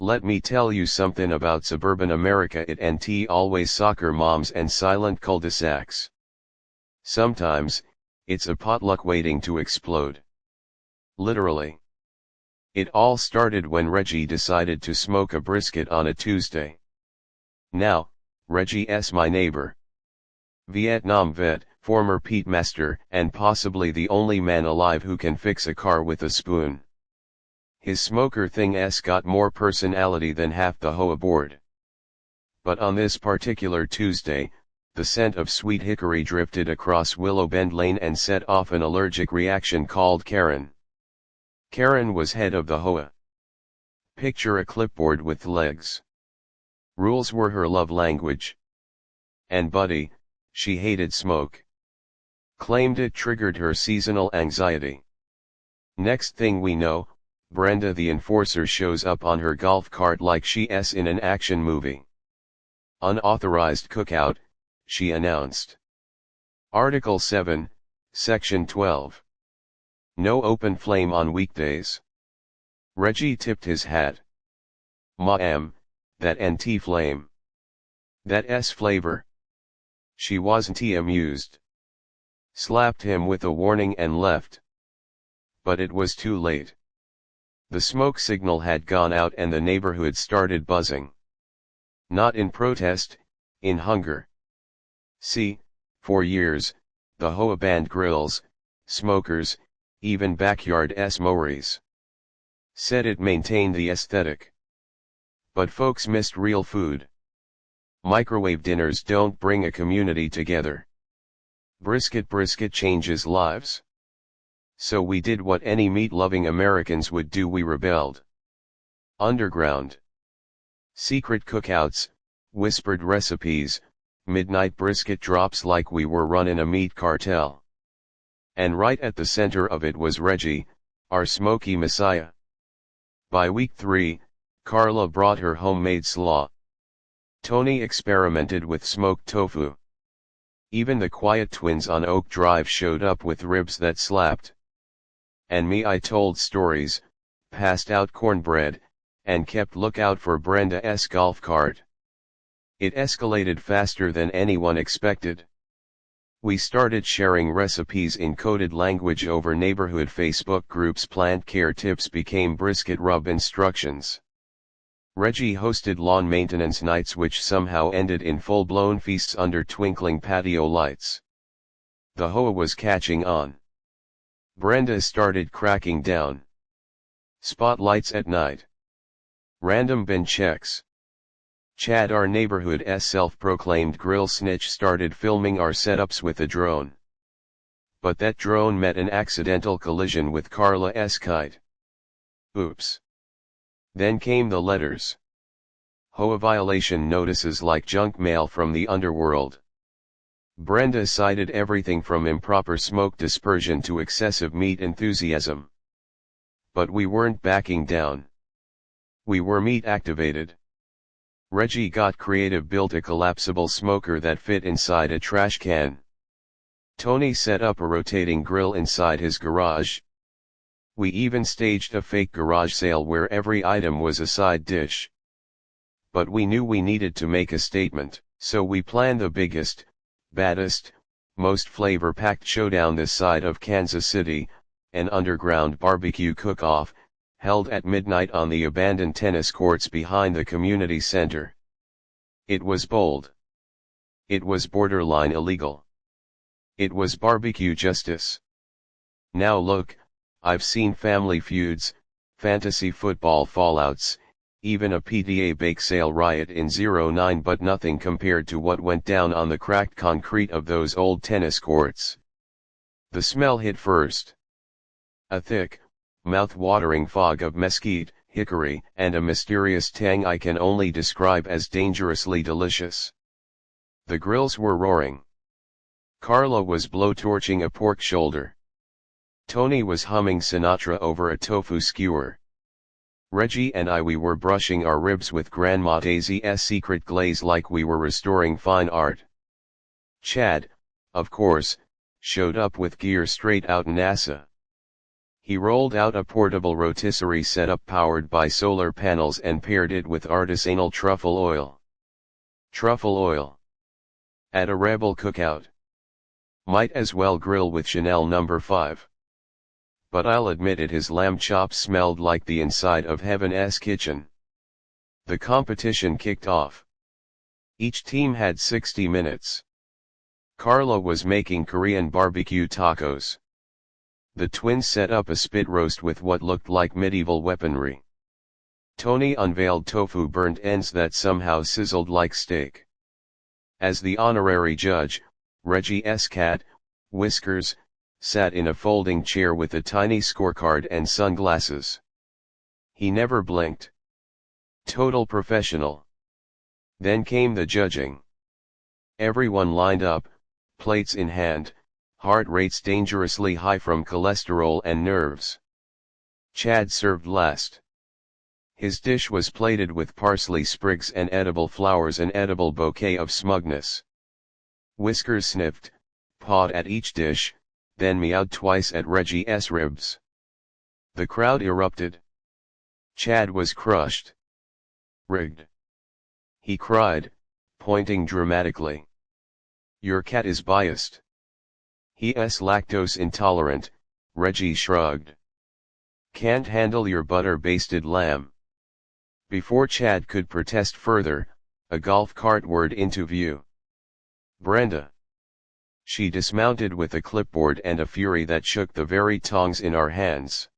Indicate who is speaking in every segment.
Speaker 1: Let me tell you something about suburban America. It ain't always soccer moms and silent cul-de-sacs. Sometimes, it's a potluck waiting to explode. Literally. It all started when Reggie decided to smoke a brisket on a Tuesday. Now, Reggie's my neighbor. Vietnam vet, former Pete master, and possibly the only man alive who can fix a car with a spoon. His smoker thing's got more personality than half the hoe aboard. But on this particular Tuesday, the scent of sweet hickory drifted across Willow Bend Lane and set off an allergic reaction called Karen. Karen was head of the HOA. Picture a clipboard with legs. Rules were her love language. And buddy, she hated smoke. Claimed it triggered her seasonal anxiety. Next thing we know, Brenda the enforcer shows up on her golf cart like she's in an action movie. Unauthorized cookout, she announced. Article 7, Section 12. No open flame on weekdays. Reggie tipped his hat. Ma'am, that ain't flame. That's flavor. She wasn't amused. Slapped him with a warning and left. But it was too late. The smoke signal had gone out and the neighborhood started buzzing. Not in protest, in hunger. See, for years, the HOA banned grills, smokers, even backyard s'mores. Said it maintained the aesthetic. But folks missed real food. Microwave dinners don't bring a community together. Brisket changes lives. So we did what any meat-loving Americans would do: we rebelled. Underground. Secret cookouts, whispered recipes, midnight brisket drops like we were running a meat cartel. And right at the center of it was Reggie, our smoky messiah. By week 3, Carla brought her homemade slaw. Tony experimented with smoked tofu. Even the quiet twins on Oak Drive showed up with ribs that slapped. And me, I told stories, passed out cornbread, and kept lookout for Brenda's golf cart. It escalated faster than anyone expected. We started sharing recipes in coded language over neighborhood Facebook groups. Plant care tips became brisket rub instructions. Reggie hosted lawn maintenance nights which somehow ended in full-blown feasts under twinkling patio lights. The HOA was catching on. Brenda started cracking down. Spotlights at night. Random bin checks. Chad, our neighborhood's self-proclaimed grill snitch, started filming our setups with a drone. But that drone met an accidental collision with Carla's kite. Oops. Then came the letters. HOA violation notices like junk mail from the underworld. Brenda cited everything from improper smoke dispersion to excessive meat enthusiasm. But we weren't backing down. We were meat activated. Reggie got creative, built a collapsible smoker that fit inside a trash can. Tony set up a rotating grill inside his garage. We even staged a fake garage sale where every item was a side dish. But we knew we needed to make a statement, so we planned the biggest, baddest, most flavor-packed showdown this side of Kansas City, an underground barbecue cook-off, held at midnight on the abandoned tennis courts behind the community center. It was bold. It was borderline illegal. It was barbecue justice. Now look, I've seen family feuds, fantasy football fallouts, even a PTA bake sale riot in '09, but nothing compared to what went down on the cracked concrete of those old tennis courts. The smell hit first. A thick, mouth-watering fog of mesquite, hickory, and a mysterious tang I can only describe as dangerously delicious. The grills were roaring. Carla was blowtorching a pork shoulder. Tony was humming Sinatra over a tofu skewer. Reggie and we were brushing our ribs with Grandma Daisy's secret glaze like we were restoring fine art. Chad, of course, showed up with gear straight out NASA. He rolled out a portable rotisserie setup powered by solar panels and paired it with artisanal truffle oil. Truffle oil. At a rebel cookout. Might as well grill with Chanel No. 5. But I'll admit it, his lamb chops smelled like the inside of Heaven's kitchen. The competition kicked off. Each team had 60 minutes. Carla was making Korean barbecue tacos. The twins set up a spit roast with what looked like medieval weaponry. Tony unveiled tofu burnt ends that somehow sizzled like steak. As the honorary judge, Reggie's cat, Whiskers, sat in a folding chair with a tiny scorecard and sunglasses. He never blinked. Total professional. Then came the judging. Everyone lined up, plates in hand, heart rates dangerously high from cholesterol and nerves. Chad served last. His dish was plated with parsley sprigs and edible flowers, an edible bouquet of smugness. Whiskers sniffed, pawed at each dish, then meowed twice at Reggie's ribs. The crowd erupted. Chad was crushed. Rigged. He cried, pointing dramatically. Your cat is biased. He's lactose intolerant, Reggie shrugged. Can't handle your butter-basted lamb. Before Chad could protest further, a golf cart whirred into view. Brenda. She dismounted with a clipboard and a fury that shook the very tongs in our hands.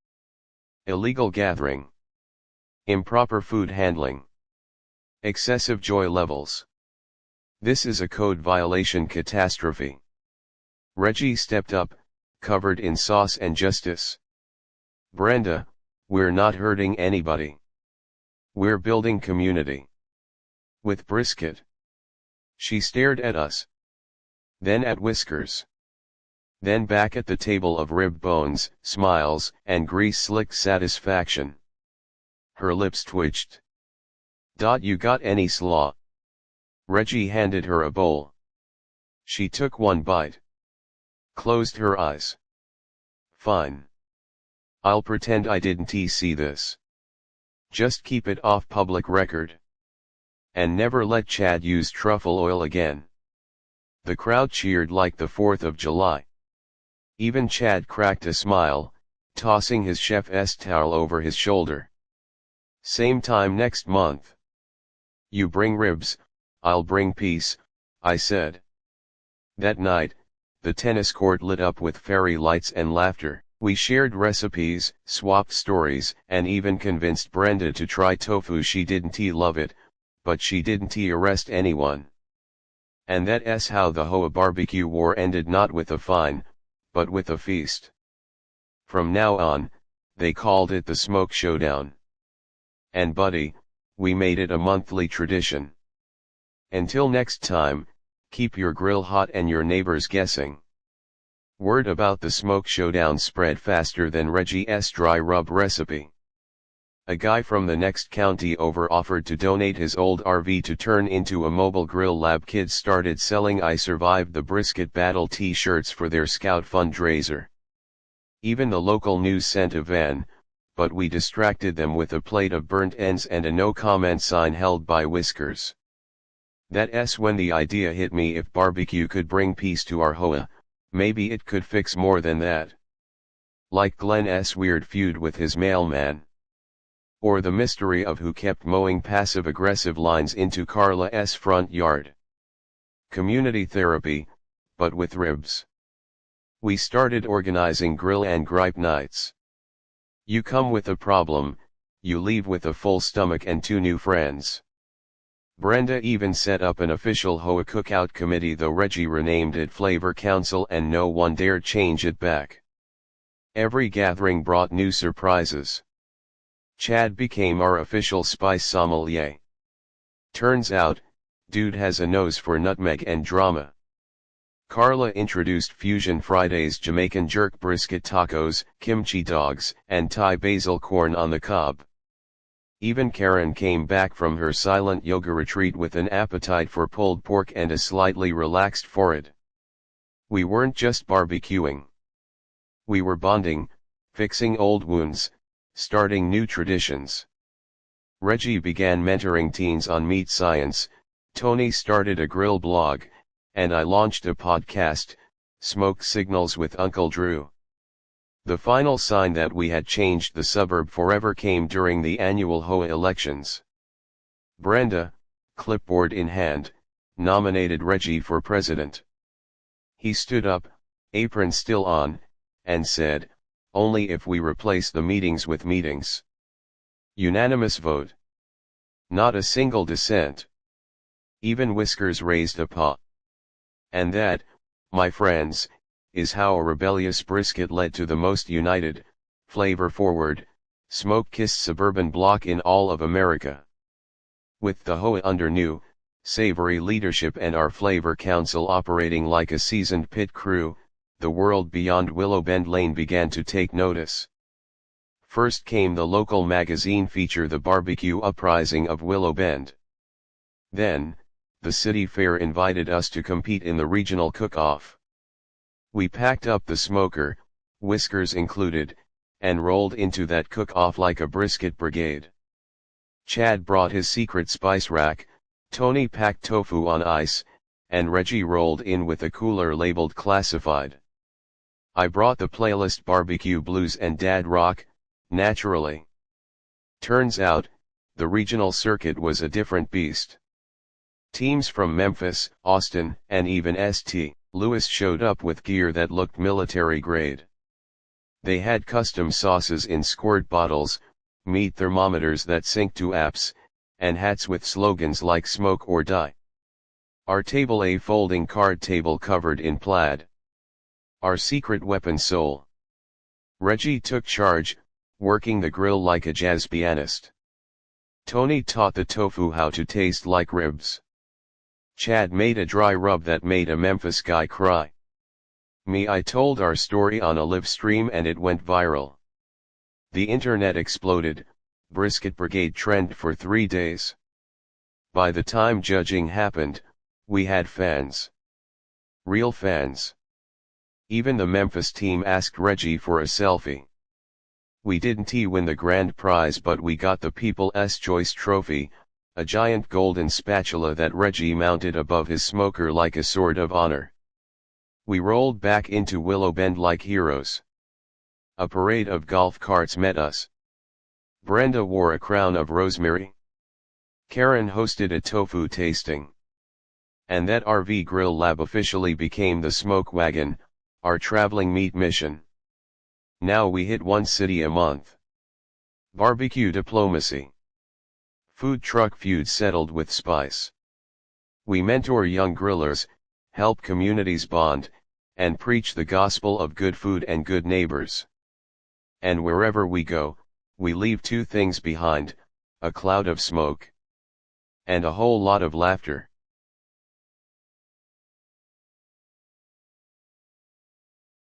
Speaker 1: Illegal gathering. Improper food handling. Excessive joy levels. This is a code violation catastrophe. Reggie stepped up, covered in sauce and justice. Brenda, we're not hurting anybody. We're building community. With brisket. She stared at us. Then at Whiskers. Then back at the table of rib bones, smiles, and grease-slick satisfaction. Her lips twitched. You got any slaw? Reggie handed her a bowl. She took one bite. Closed her eyes. Fine. I'll pretend I didn't see this. Just keep it off public record. And never let Chad use truffle oil again. The crowd cheered like the 4th of July. Even Chad cracked a smile, tossing his chef's towel over his shoulder. Same time next month. You bring ribs, I'll bring peace, I said. That night, the tennis court lit up with fairy lights and laughter. We shared recipes, swapped stories, and even convinced Brenda to try tofu. She didn't love it, but she didn't arrest anyone. And that's how the Hoa barbecue war ended, not with a fine, but with a feast. From now on, they called it the Smoke Showdown. And buddy, we made it a monthly tradition. Until next time, keep your grill hot and your neighbors guessing. Word about the Smoke Showdown spread faster than Reggie's dry rub recipe. A guy from the next county over offered to donate his old RV to turn into a mobile grill lab. Kids started selling I Survived the Brisket Battle t-shirts for their scout fundraiser. Even the local news sent a van, but we distracted them with a plate of burnt ends and a no-comment sign held by Whiskers. That's when the idea hit me: if barbecue could bring peace to our Hoa, maybe it could fix more than that. Like Glenn's weird feud with his mailman. Or the mystery of who kept mowing passive-aggressive lines into Carla's front yard. Community therapy, but with ribs. We started organizing grill and gripe nights. You come with a problem, you leave with a full stomach and 2 new friends. Brenda even set up an official Hoa cookout committee, though Reggie renamed it Flavor Council and no one dared change it back. Every gathering brought new surprises. Chad became our official spice sommelier. Turns out, dude has a nose for nutmeg and drama. Carla introduced Fusion Fridays, Jamaican jerk brisket tacos, kimchi dogs, and Thai basil corn on the cob. Even Karen came back from her silent yoga retreat with an appetite for pulled pork and a slightly relaxed forehead. We weren't just barbecuing. We were bonding, fixing old wounds, starting new traditions. Reggie began mentoring teens on meat science, Tony started a grill blog, and I launched a podcast, Smoke Signals with Uncle Drew. The final sign that we had changed the suburb forever came during the annual HOA elections. Brenda, clipboard in hand, nominated Reggie for president. He stood up, apron still on, and said, "Only if we replace the meetings with meetings." Unanimous vote. Not a single dissent. Even Whiskers raised a paw. And that, my friends, is how a rebellious brisket led to the most united, flavor-forward, smoke-kissed suburban block in all of America. With the HOA under new, savory leadership and our flavor council operating like a seasoned pit crew, the world beyond Willow Bend Lane began to take notice. First came the local magazine feature, The Barbecue Uprising of Willow Bend. Then, the city fair invited us to compete in the regional cook-off. We packed up the smoker, Whiskers included, and rolled into that cook-off like a brisket brigade. Chad brought his secret spice rack, Tony packed tofu on ice, and Reggie rolled in with a cooler labeled classified. I brought the playlist Barbecue Blues and Dad Rock, naturally. Turns out, the regional circuit was a different beast. Teams from Memphis, Austin, and even St. Louis showed up with gear that looked military grade. They had custom sauces in squirt bottles, meat thermometers that sync to apps, and hats with slogans like "Smoke or Die." Our table, a folding card table covered in plaid. Our secret weapon, soul. Reggie took charge, working the grill like a jazz pianist. Tony taught the tofu how to taste like ribs. Chad made a dry rub that made a Memphis guy cry. I told our story on a live stream and it went viral. The internet exploded, brisket brigade trend for 3 days. By the time judging happened, we had fans. Real fans. Even the Memphis team asked Reggie for a selfie. We didn't win the grand prize, but we got the People's Choice Trophy, a giant golden spatula that Reggie mounted above his smoker like a sword of honor. We rolled back into Willow Bend like heroes. A parade of golf carts met us. Brenda wore a crown of rosemary. Karen hosted a tofu tasting. And that RV grill lab officially became the smoke wagon, our traveling meat mission. Now we hit one city a month. Barbecue diplomacy. Food truck feud settled with Spice. We mentor young grillers, help communities bond, and preach the gospel of good food and good neighbors. And wherever we go, we leave 2 things behind, a cloud of smoke and a whole lot of laughter.